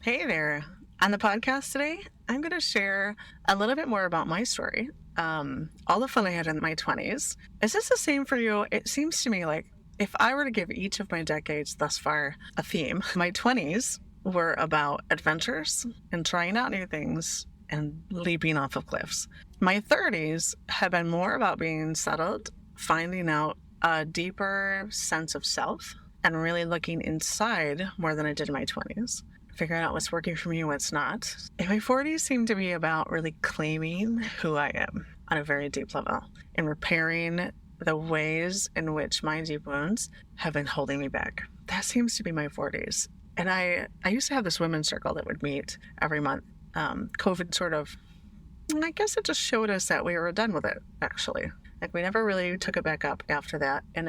Hey there. On the podcast today, I'm going to share a little bit more about my story, all the fun I had in my 20s. Is this the same for you? It seems to me like if I were to give each of my decades thus far a theme, my 20s were about adventures and trying out new things and leaping off of cliffs. My 30s have been more about being settled, finding out a deeper sense of self, and really looking inside more than I did in my 20s. Figuring out what's working for me and what's not. And my 40s seem to be about really claiming who I am on a very deep level and repairing the ways in which my deep wounds have been holding me back. That seems to be my 40s. And I used to have this women's circle that would meet every month. COVID sort of, I guess it just showed us that we were done with it, actually. Like we never really took it back up after that. And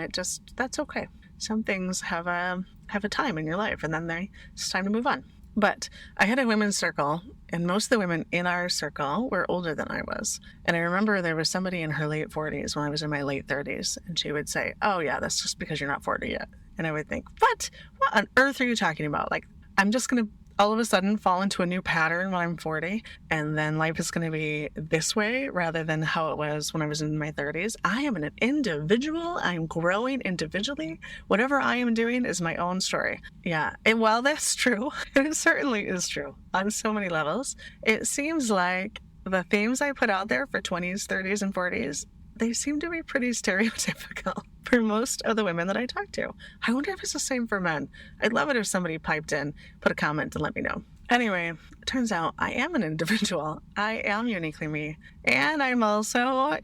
that's okay. Some things have a time in your life and then it's time to move on. But I had a women's circle, and most of the women in our circle were older than I was. And I remember there was somebody in her late 40s when I was in my late 30s, and she would say, "Oh yeah, that's just because you're not 40 yet." And I would think, what on earth are you talking about? Like, I'm just going to all of a sudden fall into a new pattern when I'm 40, and then life is going to be this way rather than how it was when I was in my 30s. I am an individual. I'm growing individually. Whatever I am doing is my own story. Yeah, and while that's true, and it certainly is true on so many levels, it seems like the themes I put out there for 20s, 30s, and 40s, they seem to be pretty stereotypical for most of the women that I talk to. I wonder if it's the same for men. I'd love it if somebody piped in, put a comment, and let me know. Anyway, it turns out I am an individual. I am uniquely me. And I'm also,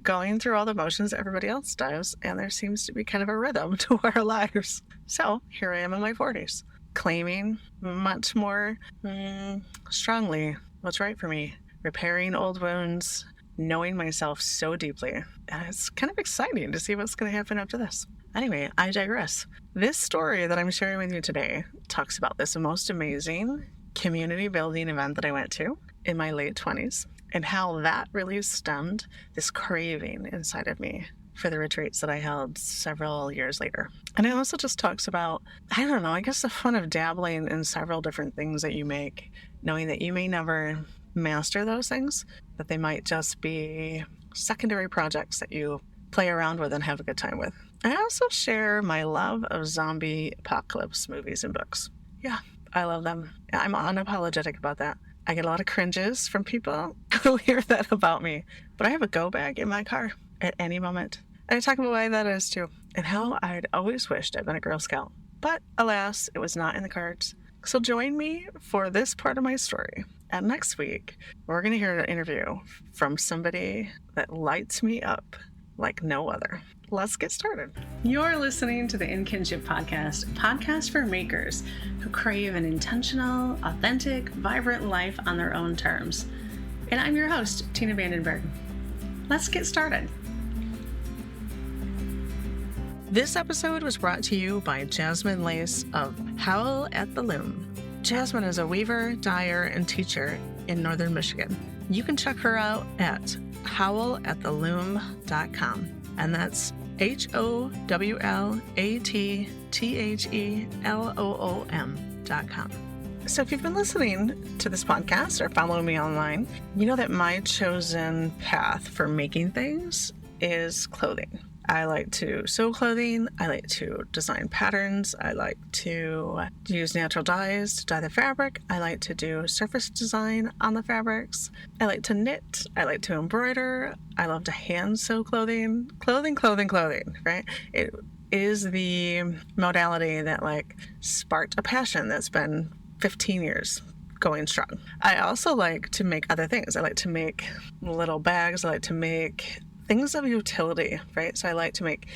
going through all the motions that everybody else does. And there seems to be kind of a rhythm to our lives. So here I am in my 40s, claiming much more strongly what's right for me, repairing old wounds, knowing myself so deeply. And it's kind of exciting to see what's going to happen after this. Anyway, I digress. This story that I'm sharing with you today talks about this most amazing community building event that I went to in my late 20s and how that really stemmed this craving inside of me for the retreats that I held several years later. And it also just talks about, I guess the fun of dabbling in several different things that you make, knowing that you may never master those things, that they might just be secondary projects that you play around with and have a good time with. I also share my love of zombie apocalypse movies and books. Yeah, I love them. I'm unapologetic about that. I get a lot of cringes from people who hear that about me, but I have a go bag in my car at any moment. And I talk about why that is too, and how I'd always wished I'd been a Girl Scout. But alas, it was not in the cards. So join me for this part of my story. And next week, we're going to hear an interview from somebody that lights me up like no other. Let's get started. You're listening to the In Kinship Podcast, a podcast for makers who crave an intentional, authentic, vibrant life on their own terms. And I'm your host, Tina Vandenberg. Let's get started. This episode was brought to you by Jasmine Lace of Howl at the Loom. Jasmine is a weaver, dyer, and teacher in northern Michigan. You can check her out at howlattheloom.com, and that's HOWLATTHELOOM.com. So if you've been listening to this podcast or following me online, you know that my chosen path for making things is clothing. I like to sew clothing. I like to design patterns. I like to use natural dyes to dye the fabric. I like to do surface design on the fabrics. I like to knit. I like to embroider. I love to hand sew clothing. Clothing, right? It is the modality that sparked a passion that's been 15 years going strong. I also like to make other things. I like to make little bags. I like to make things of utility, right? So I like to make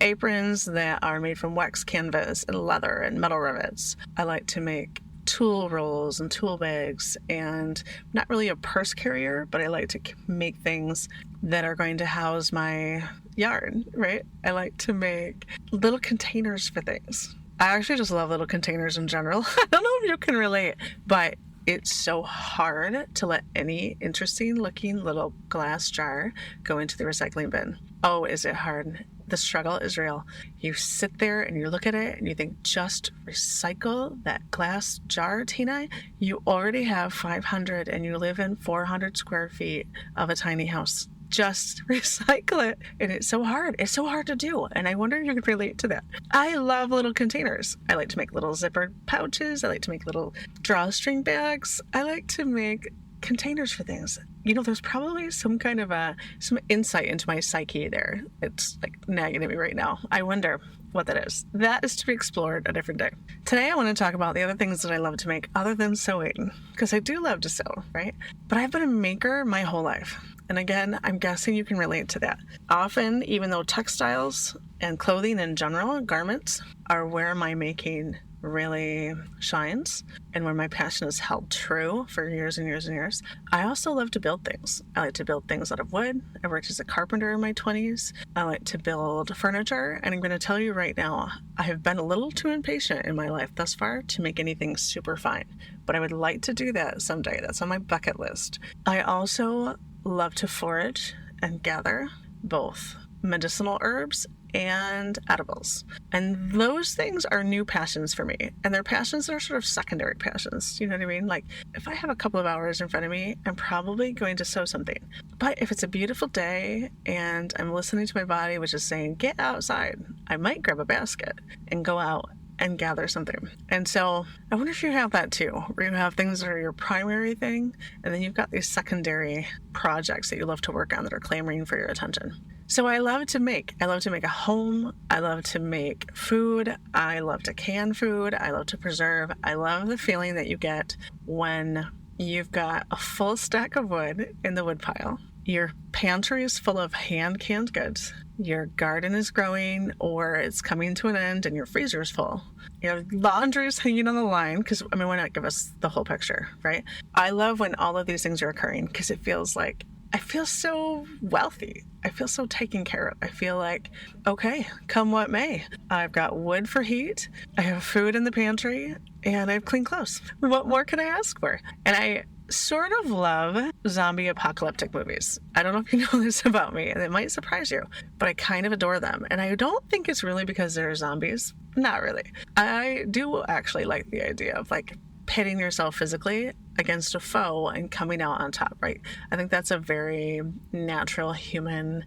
aprons that are made from wax canvas and leather and metal rivets. I like to make tool rolls and tool bags, and I'm not really a purse carrier, but I like to make things that are going to house my yarn, right? I like to make little containers for things. I actually just love little containers in general. I don't know if you can relate, but it's so hard to let any interesting looking little glass jar go into the recycling bin. Oh, is it hard? the struggle is real. You sit there and you look at it and you think, just recycle that glass jar, Tina. You already have 500 and you live in 400 square feet of a tiny house. Just recycle it. And it's so hard. It's so hard to do. And I wonder if you could relate to that. I love little containers. I like to make little zippered pouches. I like to make little drawstring bags. I like to make containers for things. There's probably some kind of some insight into my psyche there. It's like nagging at me right now. I wonder what that is. That is to be explored a different day. Today I want to talk about the other things that I love to make other than sewing, because I do love to sew, right? But I've been a maker my whole life. And again, I'm guessing you can relate to that. Often, even though textiles and clothing in general, garments, are where my making really shines and where my passion is held true for years and years and years, I also love to build things. I like to build things out of wood. I worked as a carpenter in my 20s. I like to build furniture. And I'm going to tell you right now, I have been a little too impatient in my life thus far to make anything super fine. But I would like to do that someday. That's on my bucket list. I also love to forage and gather both medicinal herbs and edibles. And those things are new passions for me. And they're passions that are sort of secondary passions. You know what I mean? Like, if I have a couple of hours in front of me, I'm probably going to sew something. But if it's a beautiful day and I'm listening to my body, which is saying, get outside, I might grab a basket and go out and gather something. And so I wonder if you have that too, where you have things that are your primary thing, and then you've got these secondary projects that you love to work on that are clamoring for your attention. So I love to make. I love to make a home. I love to make food. I love to can food. I love to preserve. I love the feeling that you get when you've got a full stack of wood in the wood pile. Your pantry is full of hand-canned goods. Your garden is growing or it's coming to an end and your freezer is full. Your laundry is hanging on the line because, why not give us the whole picture, right? I love when all of these things are occurring because it feels like I feel so wealthy. I feel so taken care of. I feel like, okay, come what may. I've got wood for heat. I have food in the pantry and I have clean clothes. What more could I ask for? And I sort of love zombie apocalyptic movies. I don't know if you know this about me, and it might surprise you, but I kind of adore them. And I don't think it's really because they're zombies. Not really. I do actually like the idea of like pitting yourself physically against a foe and coming out on top, right? I think that's a very natural human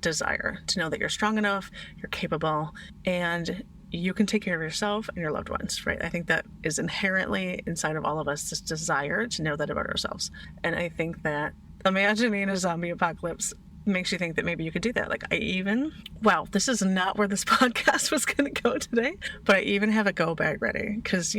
desire to know that you're strong enough, you're capable, and you can take care of yourself and your loved ones, right? I think that is inherently inside of all of us, this desire to know that about ourselves. And I think that imagining a zombie apocalypse makes you think that maybe you could do that. Like this is not where this podcast was going to go today, but I even have a go bag ready because,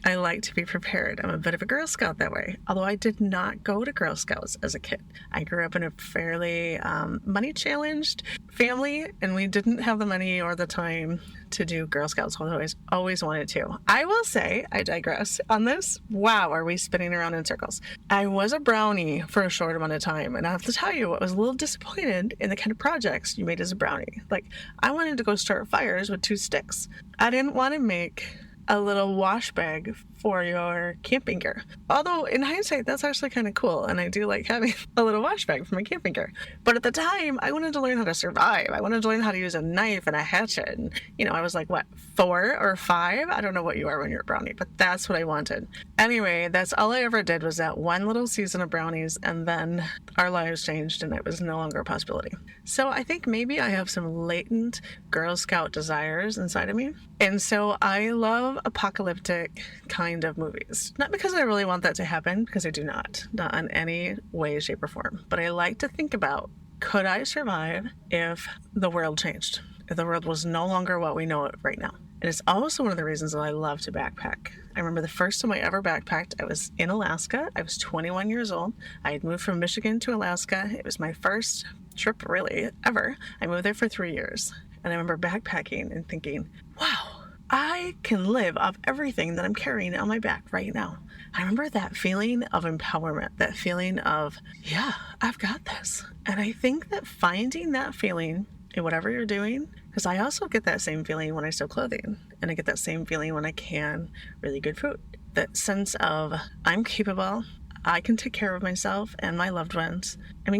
I like to be prepared. I'm a bit of a Girl Scout that way, although I did not go to Girl Scouts as a kid. I grew up in a fairly money-challenged family, and we didn't have the money or the time to do Girl Scouts, although I always wanted to. I will say, I digress on this. Wow, are we spinning around in circles? I was a brownie for a short amount of time, and I have to tell you, I was a little disappointed in the kind of projects you made as a brownie. Like, I wanted to go start fires with 2 sticks. I didn't want to make a little wash bag for your camping gear. Although in hindsight, that's actually kind of cool. And I do like having a little wash bag for my camping gear. But at the time, I wanted to learn how to survive. I wanted to learn how to use a knife and a hatchet. And, I was like, 4 or 5? I don't know what you are when you're a brownie, but that's what I wanted. Anyway, that's all I ever did was that one little season of brownies. And then our lives changed and it was no longer a possibility. So I think maybe I have some latent Girl Scout desires inside of me. And so I love apocalyptic kind of movies. Not because I really want that to happen, because I do not in any way, shape, or form. But I like to think about, could I survive if the world changed? If the world was no longer what we know it right now? And it's also one of the reasons that I love to backpack. I remember the first time I ever backpacked, I was in Alaska. I was 21 years old. I had moved from Michigan to Alaska. It was my first trip really ever. I moved there for 3 years. And I remember backpacking and thinking, wow, I can live off everything that I'm carrying on my back right now. I remember that feeling of empowerment, that feeling of, yeah, I've got this. And I think that finding that feeling in whatever you're doing, because I also get that same feeling when I sew clothing, and I get that same feeling when I can really good food. That sense of, I'm capable, I can take care of myself and my loved ones.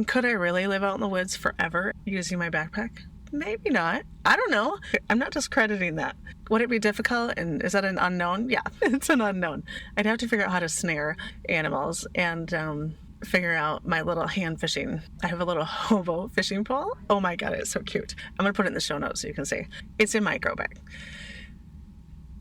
Could I really live out in the woods forever using my backpack? Maybe not. I don't know. I'm not discrediting that. Would it be difficult? And is that an unknown? Yeah, it's an unknown. I'd have to figure out how to snare animals and figure out my little hand fishing. I have a little hobo fishing pole. Oh my God, it's so cute. I'm going to put it in the show notes so you can see. It's in my grow bag.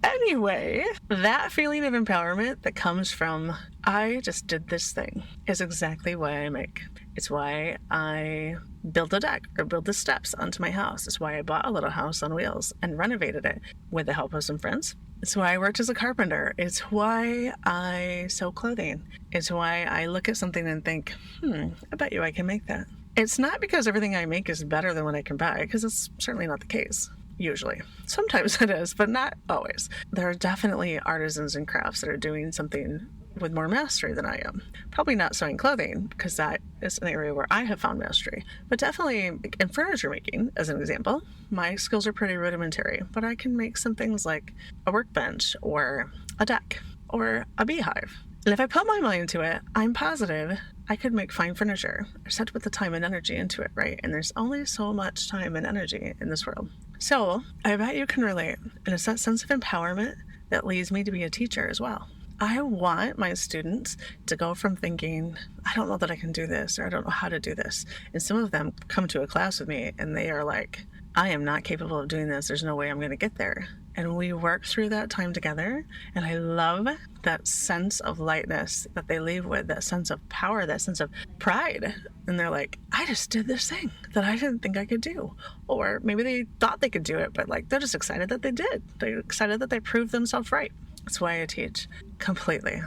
Anyway, that feeling of empowerment that comes from, I just did this thing, is exactly why I make. It's why I built a deck or built the steps onto my house. It's why I bought a little house on wheels and renovated it with the help of some friends. It's why I worked as a carpenter. It's why I sew clothing. It's why I look at something and think, I bet you I can make that. It's not because everything I make is better than what I can buy, because it's certainly not the case. Usually. Sometimes it is, but not always. There are definitely artisans and crafts that are doing something with more mastery than I am. Probably not sewing clothing, because that is an area where I have found mastery. But definitely in furniture making, as an example, my skills are pretty rudimentary, but I can make some things like a workbench or a deck or a beehive. And if I put my mind to it, I'm positive I could make fine furniture. I just have to put the time and energy into it, right? And there's only so much time and energy in this world. So I bet you can relate. And it's that sense of empowerment that leads me to be a teacher as well. I want my students to go from thinking, I don't know that I can do this, or I don't know how to do this. And some of them come to a class with me and they are like, I am not capable of doing this. There's no way I'm going to get there. And we work through that time together. And I love that sense of lightness that they leave with, that sense of power, that sense of pride. And they're like, I just did this thing that I didn't think I could do. Or maybe they thought they could do it, but like they're just excited that they did. They're excited that they proved themselves right. That's why I teach completely.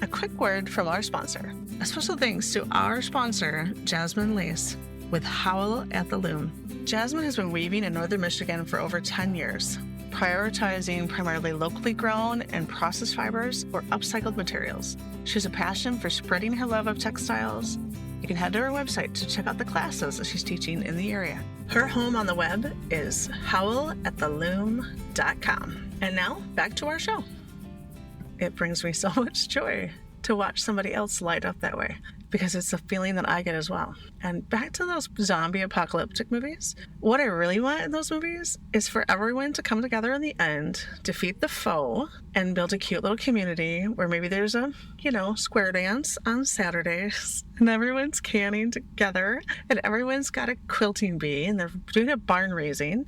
A quick word from our sponsor. A special thanks to our sponsor, Jasmine Lace, with Howl at the Loom. Jasmine has been weaving in northern Michigan for over 10 years, prioritizing primarily locally grown and processed fibers or upcycled materials. She has a passion for spreading her love of textiles. You can head to her website to check out the classes that she's teaching in the area. Her home on the web is howlattheloom.com. And now, back to our show. It brings me so much joy to watch somebody else light up that way, because it's a feeling that I get as well. And back to those zombie apocalyptic movies, what I really want in those movies is for everyone to come together in the end, defeat the foe, and build a cute little community where maybe there's a, square dance on Saturdays, and everyone's canning together, and everyone's got a quilting bee, and they're doing a barn raising,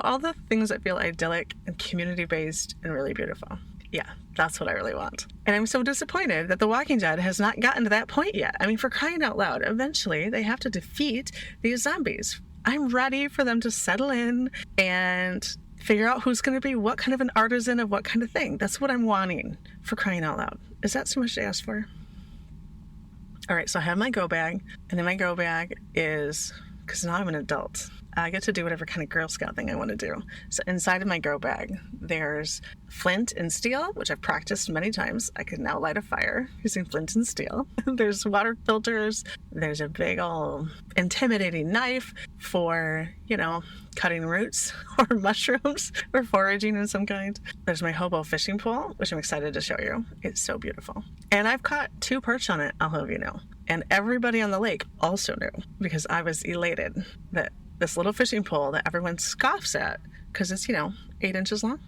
all the things that feel idyllic and community-based and really beautiful. Yeah, that's what I really want. And I'm so disappointed that The Walking Dead has not gotten to that point yet. I mean, for crying out loud, eventually they have to defeat these zombies. I'm ready for them to settle in and figure out who's going to be what kind of an artisan of what kind of thing. That's what I'm wanting, for crying out loud. Is that too much to ask for? All right, so I have my go bag, and in my go bag is, because now I'm an adult, I get to do whatever kind of Girl Scout thing I want to do. So inside of my grow bag, there's flint and steel, which I've practiced many times. I can now light a fire using flint and steel. There's water filters. There's a big old intimidating knife for, cutting roots or mushrooms or foraging in some kind. There's my hobo fishing pole, which I'm excited to show you. It's so beautiful. And I've caught 2 perch on it, I'll have you know. And everybody on the lake also knew, because I was elated that this little fishing pole that everyone scoffs at, because it's, 8 inches long,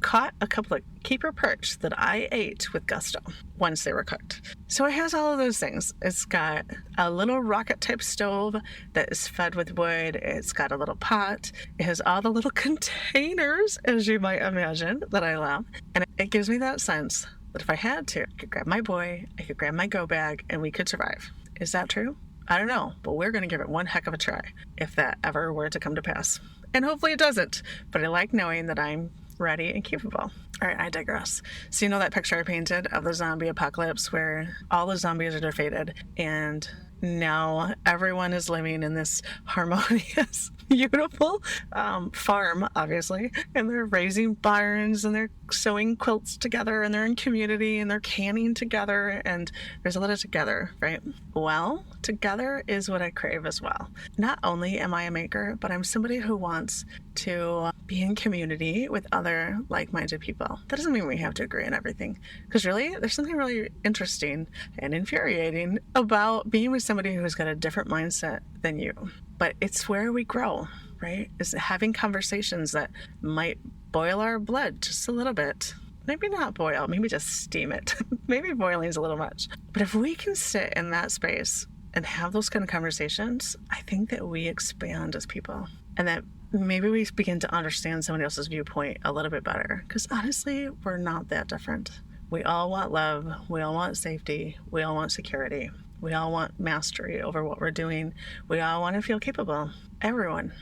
caught a couple of keeper perch that I ate with gusto once they were cooked. So it has all of those things. It's got a little rocket type stove that is fed with wood. It's got a little pot. It has all the little containers, as you might imagine, that I love. And it gives me that sense that if I had to, I could grab my boy, I could grab my go bag, and we could survive. Is that true? I don't know, but we're going to give it one heck of a try if that ever were to come to pass. And hopefully it doesn't, but I like knowing that I'm ready and capable. All right, I digress. So that picture I painted of the zombie apocalypse where all the zombies are defeated and now everyone is living in this harmonious, beautiful farm, obviously, and they're raising barns and they're sewing quilts together and they're in community and they're canning together and there's a lot of together, right? Well, together is what I crave as well. Not only am I a maker, but I'm somebody who wants to be in community with other like-minded people. That doesn't mean we have to agree on everything, because really, there's something really interesting and infuriating about being with somebody who's got a different mindset than you. but it's where we grow, right? Is having conversations that might boil our blood just a little bit. Maybe not boil, maybe just steam it. Maybe boiling is a little much. But if we can sit in that space and have those kind of conversations, I think that we expand as people, and that maybe we begin to understand somebody else's viewpoint a little bit better. Because honestly, we're not that different. We all want love. We all want safety. We all want security. We all want mastery over what we're doing. We all want to feel capable. Everyone.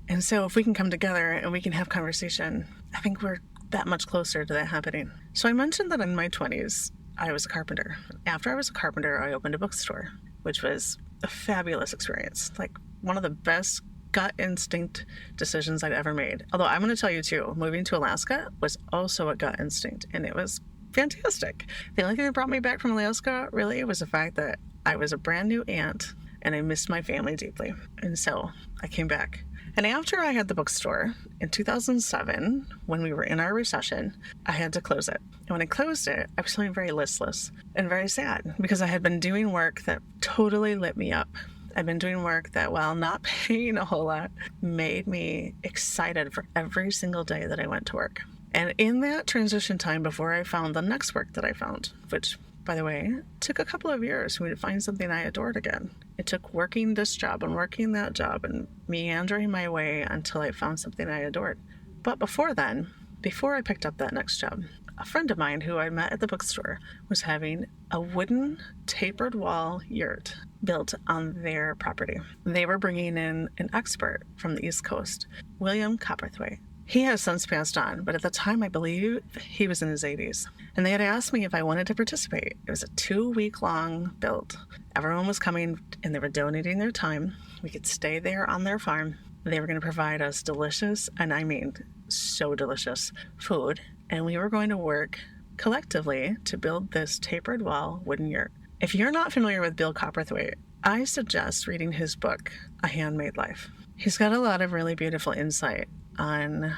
And so if we can come together and we can have conversation, I think we're that much closer to that happening. So I mentioned that in my 20s, I was a carpenter. After I was a carpenter, I opened a bookstore, which was a fabulous experience. Like one of the best gut instinct decisions I'd ever made. Although I'm going to tell you too, moving to Alaska was also a gut instinct, and it was fantastic. The only thing that brought me back from Alaska really was the fact that I was a brand new aunt and I missed my family deeply. And so I came back. And after I had the bookstore in 2007, when we were in our recession, I had to close it. And when I closed it, I was feeling very listless and very sad because I had been doing work that totally lit me up. I've been doing work that, while not paying a whole lot, made me excited for every single day that I went to work. And in that transition time before I found the next work that I found, which, by the way, took a couple of years for me to find something I adored again. It took working this job and working that job and meandering my way until I found something I adored. But before then, before I picked up that next job, a friend of mine who I met at the bookstore was having a wooden tapered wall yurt built on their property. They were bringing in an expert from the East Coast, William Copperthwaite. He has since passed on, but at the time I believe he was in his 80s. And they had asked me if I wanted to participate. It was a 2-week-long build. Everyone was coming and they were donating their time. We could stay there on their farm. They were going to provide us delicious, and I mean so delicious, food. And we were going to work collectively to build this tapered wall wooden yurt. If you're not familiar with Bill Copperthwaite, I suggest reading his book, A Handmade Life. He's got a lot of really beautiful insight on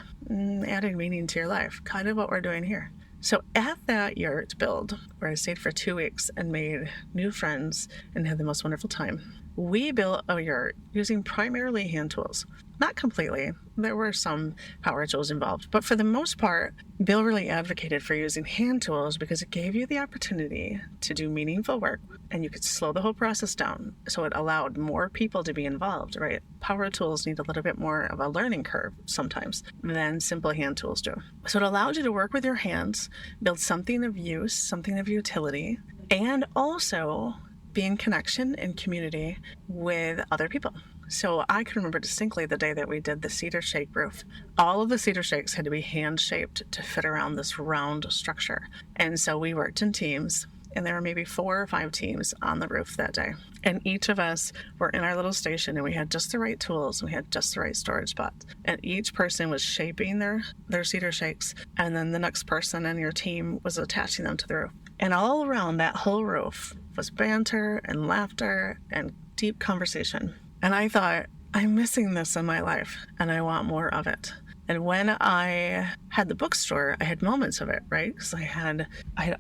adding meaning to your life, kind of what we're doing here. So at that yurt build, where I stayed for 2 weeks and made new friends and had the most wonderful time, we built a yurt using primarily hand tools. Not completely. There were some power tools involved, but for the most part, Bill really advocated for using hand tools because it gave you the opportunity to do meaningful work, and you could slow the whole process down. So it allowed more people to be involved, right? Power tools need a little bit more of a learning curve sometimes than simple hand tools do. So it allowed you to work with your hands, build something of use, something of utility, and also be in connection and community with other people. So I can remember distinctly the day that we did the cedar shake roof. All of the cedar shakes had to be hand shaped to fit around this round structure. And so we worked in teams, and there were maybe 4 or 5 teams on the roof that day. And each of us were in our little station, and we had just the right tools, and we had just the right storage spots. And each person was shaping their cedar shakes, and then the next person in your team was attaching them to the roof. And all around that whole roof was banter and laughter and deep conversation. And I thought, I'm missing this in my life, and I want more of it. And when I had the bookstore, I had moments of it, right? Because I had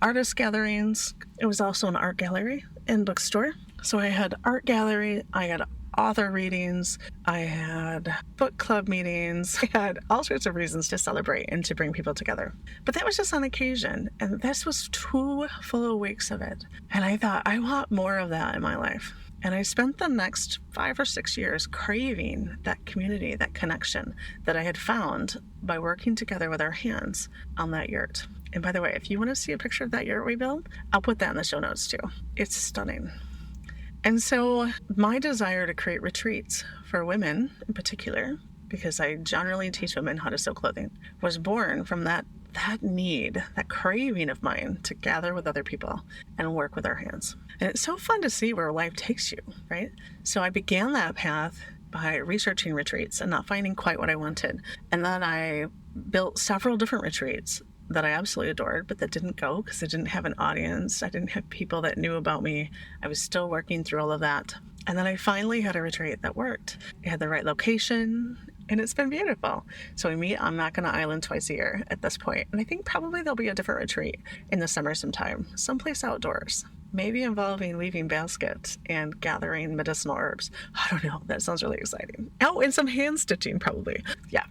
artist gatherings. It was also an art gallery and bookstore. So I had art gallery, I had author readings, I had book club meetings, I had all sorts of reasons to celebrate and to bring people together. But that was just on occasion, and this was 2 full weeks of it. And I thought, I want more of that in my life. And I spent the next 5 or 6 years craving that community, that connection that I had found by working together with our hands on that yurt. And by the way, if you want to see a picture of that yurt we built, I'll put that in the show notes too. It's stunning. And so my desire to create retreats for women in particular, because I generally teach women how to sew clothing, was born from that need, that craving of mine to gather with other people and work with our hands. And it's so fun to see where life takes you, right? So I began that path by researching retreats and not finding quite what I wanted. And then I built several different retreats that I absolutely adored, but that didn't go because I didn't have an audience. I didn't have people that knew about me. I was still working through all of that. And then I finally had a retreat that worked. It had the right location. and it's been beautiful. So we meet on Mackinac Island twice a year at this point, and I think probably there'll be a different retreat in the summer sometime, someplace outdoors. Maybe involving weaving baskets and gathering medicinal herbs. I don't know. That sounds really exciting. Oh, and some hand stitching, probably. Yeah.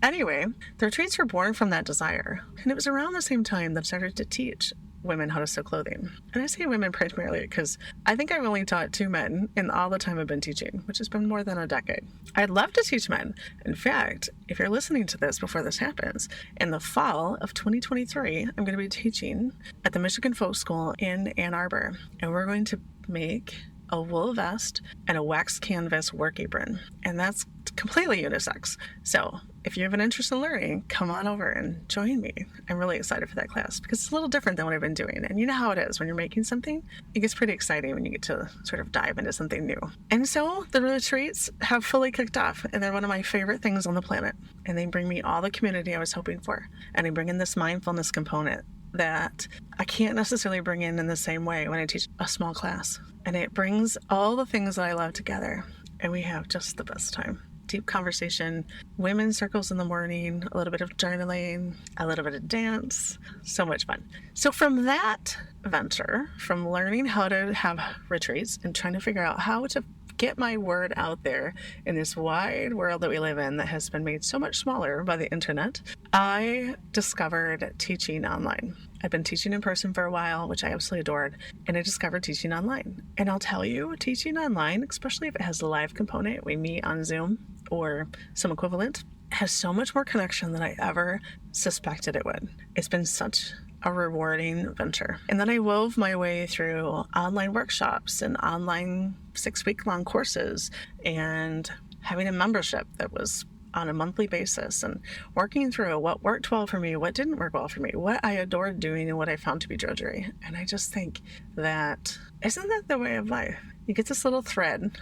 Anyway, the retreats were born from that desire. And it was around the same time that I started to teach women how to sew clothing. And I say women primarily because I think I've only taught 2 men in all the time I've been teaching, which has been more than a decade. I'd love to teach men. In fact, if you're listening to this before this happens, in the fall of 2023, I'm going to be teaching at the Michigan Folk School in Ann Arbor. And we're going to make a wool vest and a wax canvas work apron. And that's completely unisex. So if you have an interest in learning, come on over and join me. I'm really excited for that class because it's a little different than what I've been doing. And you know how it is when you're making something, it gets pretty exciting when you get to sort of dive into something new. And so the retreats have fully kicked off, and they're one of my favorite things on the planet. And they bring me all the community I was hoping for. And they bring in this mindfulness component that I can't necessarily bring in the same way when I teach a small class. And it brings all the things that I love together, and we have just the best time. Deep conversation, women's circles in the morning, a little bit of journaling, a little bit of dance, so much fun. So from that venture, from learning how to have retreats and trying to figure out how to get my word out there in this wide world that we live in that has been made so much smaller by the internet, I discovered teaching online. I've been teaching in person for a while, which I absolutely adored, and I discovered teaching online. And I'll tell you, teaching online, especially if it has a live component, we meet on Zoom or some equivalent, has so much more connection than I ever suspected it would. It's been such a rewarding venture. And then I wove my way through online workshops and online 6-week-long courses and having a membership that was on a monthly basis and working through what worked well for me, what didn't work well for me, what I adored doing and what I found to be drudgery. And I just think that, isn't that the way of life? You get this little thread,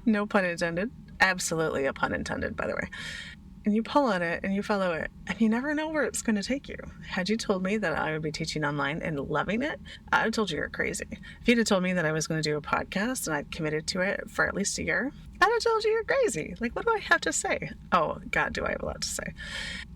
no pun intended, absolutely a pun intended, by the way. And you pull on it and you follow it, and you never know where it's going to take you. Had you told me that I would be teaching online and loving it, I'd have told you you're crazy. If you'd have told me that I was going to do a podcast and I'd committed to it for at least a year, I'd have told you you're crazy. Like, what do I have to say? Oh, God, do I have a lot to say.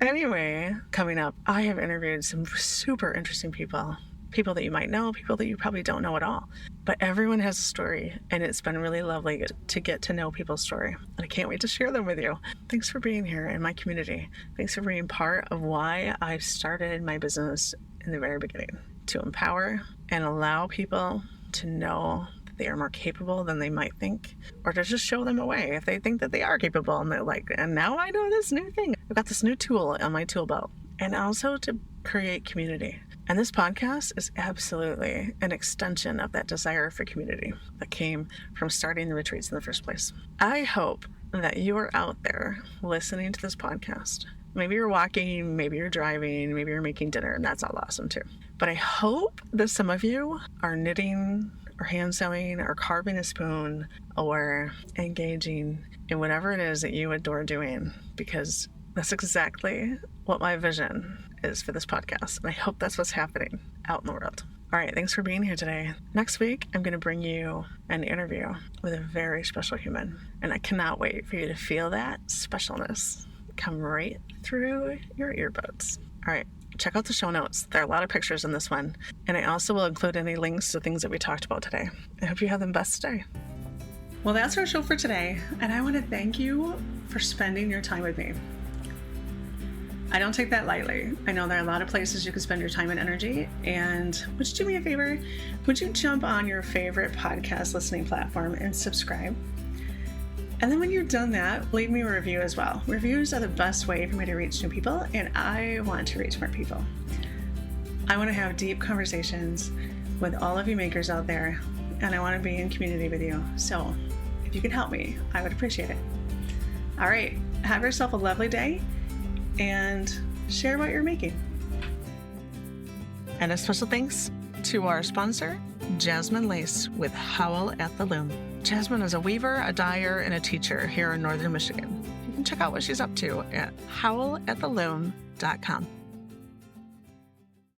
Anyway, coming up, I have interviewed some super interesting people. People that you might know, people that you probably don't know at all. But everyone has a story, and it's been really lovely to get to know people's story. And I can't wait to share them with you. Thanks for being here in my community. Thanks for being part of why I started my business in the very beginning, to empower and allow people to know that they are more capable than they might think, or to just show them a way if they think that they are capable and they're like, and now I know this new thing. I've got this new tool on my tool belt. And also to create community. And this podcast is absolutely an extension of that desire for community that came from starting the retreats in the first place. I hope that you are out there listening to this podcast. Maybe you're walking, maybe you're driving, maybe you're making dinner, and that's all awesome too. But I hope that some of you are knitting or hand sewing or carving a spoon or engaging in whatever it is that you adore doing, because that's exactly what my vision is for this podcast. And I hope that's what's happening out in the world. All right, thanks for being here today. Next week, I'm going to bring you an interview with a very special human. And I cannot wait for you to feel that specialness come right through your earbuds. All right, check out the show notes. There are a lot of pictures in this one. And I also will include any links to things that we talked about today. I hope you have the best day. Well, that's our show for today. And I want to thank you for spending your time with me. I don't take that lightly. I know there are a lot of places you can spend your time and energy. And would you do me a favor? Would you jump on your favorite podcast listening platform and subscribe? And then when you've done that, leave me a review as well. Reviews are the best way for me to reach new people, and I want to reach more people. I want to have deep conversations with all of you makers out there, and I want to be in community with you. So if you could help me, I would appreciate it. All right, have yourself a lovely day, and share what you're making. And a special thanks to our sponsor, Jasmine Lace with Howl at the Loom. Jasmine is a weaver, a dyer, and a teacher here in Northern Michigan. You can check out what she's up to at howlattheloom.com.